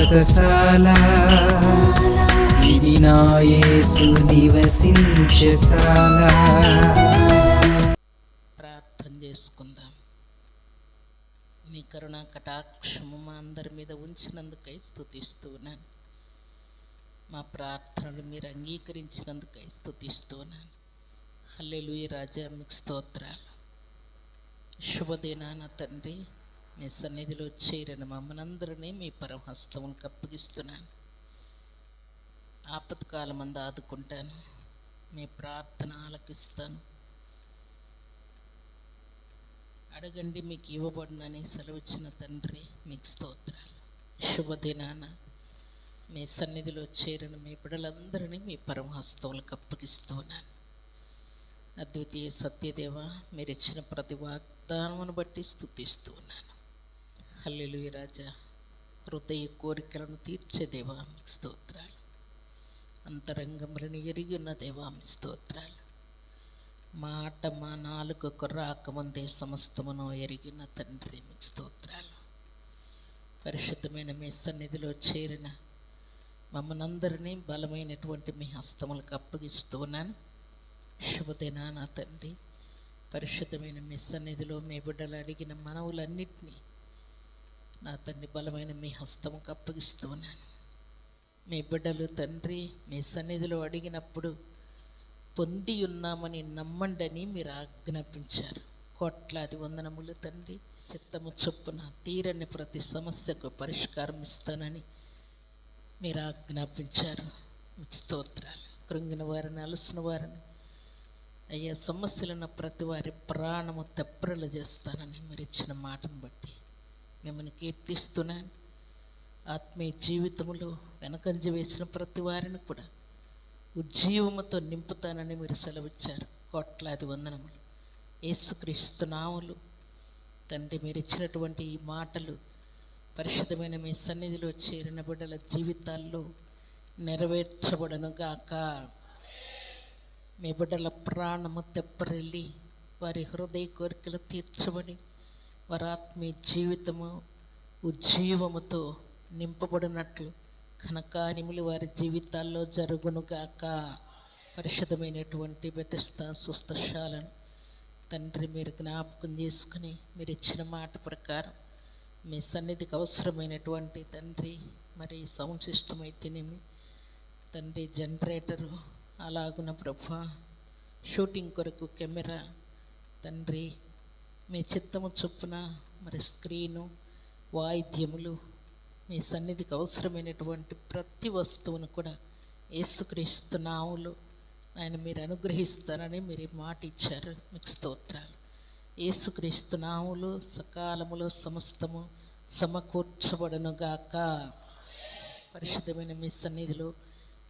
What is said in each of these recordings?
వ్రతశాల ఇది నా యేసు నివసించశాల. ప్రార్థన చేసుకుందాం. మీ కరుణా కటాక్షము మా అందరి మీద ఉంచినందుకై స్తుతిస్తున్నాను. మా ప్రార్థనలు మీరు అంగీకరించినందుకై స్తుతిస్తున్నాను. హల్లెలూయా రాజా, మీకు స్తోత్రాలు. శుభదినాన తండ్రి, మీ సన్నిధిలో చేరిన మమ్మల్నందరినీ మీ పరమహస్తములకు అప్పగిస్తున్నాను. ఆపత్కాలం అందు ఆదుకుంటాను, మీ ప్రార్థన ఆలకిస్తాను. అడగండి మీకు ఇవ్వబడునని సెలవిచ్చిన తండ్రి, మీకు స్తోత్రాలు. శుభదినాన మీ సన్నిధిలో చేరిన మీ బిడ్డలందరినీ మీ పరమహస్తములకు అప్పగిస్తున్నాను. అద్వితీయ సత్యదేవ, మీరు ఇచ్చిన ప్రతి వాగ్దానమును బట్టి స్తుతిస్తున్నాను. హల్లెలూయా రాజా, హృదయ కోరికలను తీర్చే దేవా, మీకు స్తోత్రాలు. అంతరంగములను ఎరిగిన దేవా, మీకు స్తోత్రాలు. మాట మా నాలుకకు రాకముందే సమస్తమును ఎరిగిన తండ్రి, మీకు స్తోత్రాలు. పరిశుద్ధమైన మీ సన్నిధిలో చేరిన మమ్మల్నందరినీ బలమైనటువంటి మీ హస్తములకు అప్పగిస్తున్నాను. శుభదినాన తండ్రి, పరిశుద్ధమైన మీ సన్నిధిలో మీ బిడ్డలు అడిగిన మనవులన్నిటినీ నా తండ్రి బలమైన మీ హస్తముకు అప్పగిస్తున్నాను. మీ బిడ్డలు తండ్రి మీ సన్నిధిలో అడిగినప్పుడు పొంది ఉన్నామని నమ్మండని మీరు ఆజ్ఞాపించారు. కోట్లాది వందనములు తండ్రి. చిత్తము చొప్పున తీరని ప్రతి సమస్యకు పరిష్కారం ఇస్తానని మీరు ఆజ్ఞాపించారు. స్తోత్రాలు. కృంగిన వారిని, అలసిన వారిని, అయ్యా సమస్యలున్న ప్రతి వారి ప్రాణము తెప్పరలు చేస్తానని మీరు ఇచ్చిన మాటను బట్టి మిమ్మల్ని కీర్తిస్తున్నాను. ఆత్మీయ జీవితంలో వెనకంజ వేసిన ప్రతి వారిని కూడా ఉజ్జీవముతో నింపుతానని మీరు సెలవిచ్చారు. కోట్లాది వందనములు. యేసుక్రీస్తు నామములో తండ్రి, మీరు ఇచ్చినటువంటి ఈ మాటలు పరిశుద్ధమైన మీ సన్నిధిలో చేరిన బిడ్డల జీవితాల్లో నెరవేర్చబడను గాక. మీ బిడ్డల ప్రాణము తెప్పరిల్లి వారి హృదయ కోరికలు తీర్చబడి వారి ఆత్మీయ జీవితము ఉజ్జీవముతో నింపబడినట్లు ఘనకార్యములు వారి జీవితాల్లో జరుగునుగాక. పరిశుద్ధమైనటువంటి బెతెస్దా స్వస్థశాలను తండ్రి మీరు జ్ఞాపకం చేసుకుని మీరు ఇచ్చిన మాట ప్రకారం మీ సన్నిధికి అవసరమైనటువంటి తండ్రి మరి సౌండ్ సిస్టమ్ అయితేనేమి తండ్రి, జనరేటరు, అలాగున ప్రభా షూటింగ్ కొరకు కెమెరా తండ్రి మీ చిత్తము చొప్పున మరి స్క్రీను, వాయిద్యములు మీ సన్నిధికి అవసరమైనటువంటి ప్రతి వస్తువును కూడా యేసుక్రీస్తు నామములో ఆయన మీరు అనుగ్రహిస్తారని మీరు మాట ఇచ్చారు. మీకు స్తోత్రాలు. యేసుక్రీస్తు నామములో సకాలములో సమస్తము సమకూర్చబడనుగాక. పరిశుద్ధమైన మీ సన్నిధిలో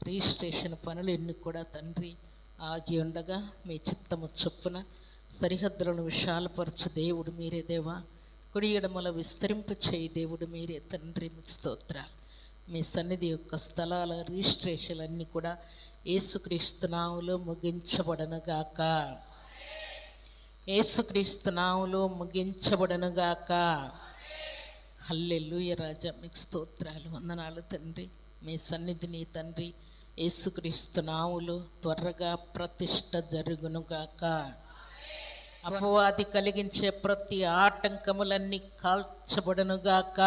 రిజిస్ట్రేషన్ పనులు ఎన్ని కూడా తండ్రి ఆగి ఉండగా మీ చిత్తము చొప్పున సరిహద్దులను విశాలపరచు దేవుడు మీరే దేవా. కుడి ఎడమల విస్తరింప చేయి దేవుడు మీరే తండ్రి. మీకు స్తోత్రాలు. మీ సన్నిధి యొక్క స్థలాల రిజిస్ట్రేషన్ అన్నీ కూడా యేసుక్రీస్తు నామములో ముగించబడనుగాక. యేసుక్రీస్తు నామములో ముగించబడనుగాక. హల్లెలూయా రాజా, మీకు స్తోత్రాలు, వందనాలు తండ్రి. మీ సన్నిధిని తండ్రి యేసుక్రీస్తు నామములో త్వరగా ప్రతిష్ట జరుగునుగాక. అపవాది కలిగించే ప్రతి ఆటంకములన్నీ కాల్చబడునుగాక.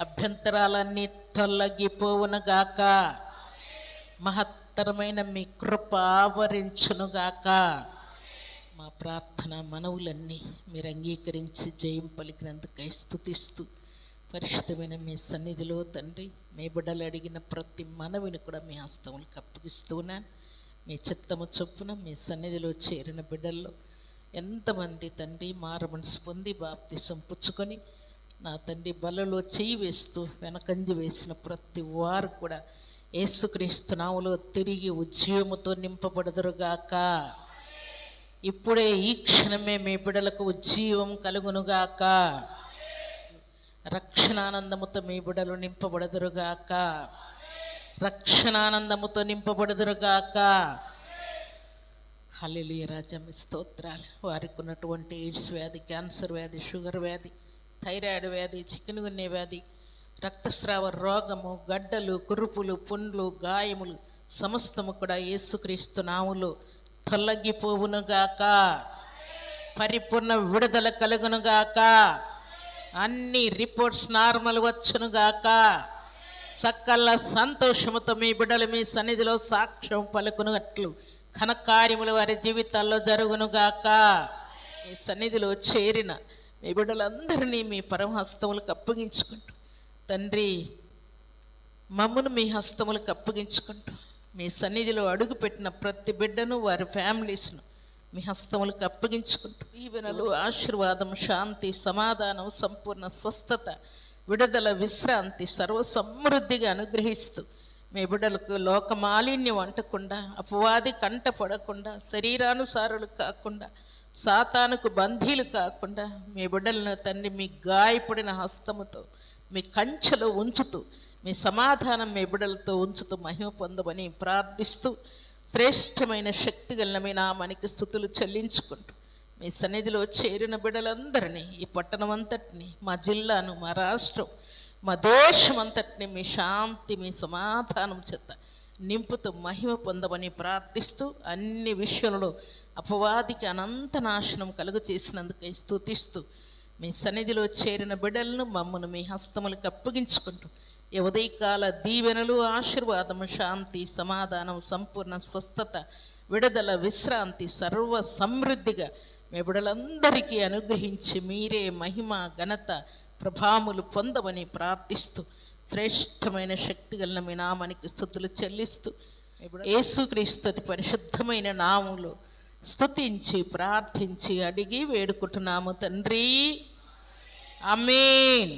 అభ్యంతరాలన్నీ తొలగిపోవునుగాక. మహత్తరమైన మీ కృప ఆవరించునుగాక. మా ప్రార్థన మనవులన్నీ మీరు అంగీకరించి జయం పలికినందుకై స్తుతిస్తూ పరిశుద్ధమైన మీ సన్నిధిలో తండ్రి మీ బిడ్డలు అడిగిన ప్రతి మనవిని కూడా మీ హస్తములకు అప్పగిస్తున్నాను. మీ చిత్తము చొప్పున మీ సన్నిధిలో చేరిన బిడ్డల్లో ఎంతమంది తండ్రి మారమనసు పొంది బాప్తిసం పుచ్చుకొని నా తండ్రి బలలో చేయి వేస్తూ వెనకంజి వేసిన ప్రతి వారు కూడా యేసుక్రీస్తు నామములో తిరిగి ఉజ్జీవముతో నింపబడుదురుగాక. ఇప్పుడే ఈ క్షణమే మీ బిడ్డలకు ఉజ్జీవం కలుగునుగాక. రక్షణానందముతో మీ బిడ్డలు నింపబడుదురుగాక. రక్షణానందముతో నింపబడుదురుగాక. హల్లెలూయా రాజా, మీ స్తోత్రాలు. వారికి ఉన్నటువంటి ఎయిడ్స్ వ్యాధి, క్యాన్సర్ వ్యాధి, షుగర్ వ్యాధి, థైరాయిడ్ వ్యాధి, చికెన్ గున్యా వ్యాధి, రక్తస్రావ రోగము, గడ్డలు, కురుపులు, పుండ్లు, గాయములు సమస్తము కూడా యేసుక్రీస్తు నామములో తొలగిపోవునుగాక. పరిపూర్ణ విడుదల కలుగునుగాక. అన్ని రిపోర్ట్స్ నార్మల్ వచ్చునుగాక. సకల సంతోషముతో మీ బిడ్డలు మీ సన్నిధిలో సాక్ష్యం పలుకునట్లు ఘనకార్యములు వారి జీవితాల్లో జరుగునుగాక. మీ సన్నిధిలో చేరిన మీ బిడ్డలందరినీ మీ పరమహస్తములకు అప్పగించుకుంటూ, తండ్రి మమ్మును మీ హస్తములకు అప్పగించుకుంటూ, మీ సన్నిధిలో అడుగుపెట్టిన ప్రతి బిడ్డను వారి ఫ్యామిలీస్ను మీ హస్తములకు అప్పగించుకుంటూ, ఈవెనలు, ఆశీర్వాదం, శాంతి, సమాధానం, సంపూర్ణ స్వస్థత, విడుదల, విశ్రాంతి సర్వ సమృద్ధిగా అనుగ్రహిస్తూ, మీ బిడ్డలకు లోక మాలిన్యం అంటకుండా, అపవాది కంటపడకుండా, శరీరానుసారులు కాకుండా, సాతానుకు బంధీలు కాకుండా మీ బిడ్డలను తండ్రి మీ గాయపడిన హస్తముతో మీ కంచెలో ఉంచుతూ, మీ సమాధానం మీ బిడ్డలతో ఉంచుతూ మహిమ పొందమని ప్రార్థిస్తూ, శ్రేష్టమైన శక్తి గల మీ నామానికి స్తుతులు చెల్లించుకుంటూ, మీ సన్నిధిలో చేరిన బిడ్డలందరినీ, ఈ పట్టణం అంతటిని, మా జిల్లాను, మా రాష్ట్రం, మా దేశం అంతటిని మీ శాంతి, మీ సమాధానం చేత నింపుతూ మహిమ పొందమని ప్రార్థిస్తూ, అన్ని విషయంలో అపవాదికి అనంత నాశనం కలుగు చేసినందుకై స్తుతిస్తూ, మీ సన్నిధిలో చేరిన బిడ్డలను మమ్మను మీ హస్తములకు అప్పగించుకుంటూ, ఈ ఉదయకాల దీవెనలు, ఆశీర్వాదము, శాంతి, సమాధానం, సంపూర్ణ స్వస్థత, విడుదల, విశ్రాంతి సర్వ సమృద్ధిగా మీ బిడ్డలందరికీ అనుగ్రహించి మీరే మహిమ, ఘనత, ప్రభావములు పొందమని ప్రార్థిస్తూ, శ్రేష్టమైన శక్తి గల మీ నామానికి స్తుతులు చెల్లిస్తూ, యేసుక్రీస్తు అతి పరిశుద్ధమైన నామములో స్తుతించి ప్రార్థించి అడిగి వేడుకుంటున్నాము తండ్రి. ఆమేన్.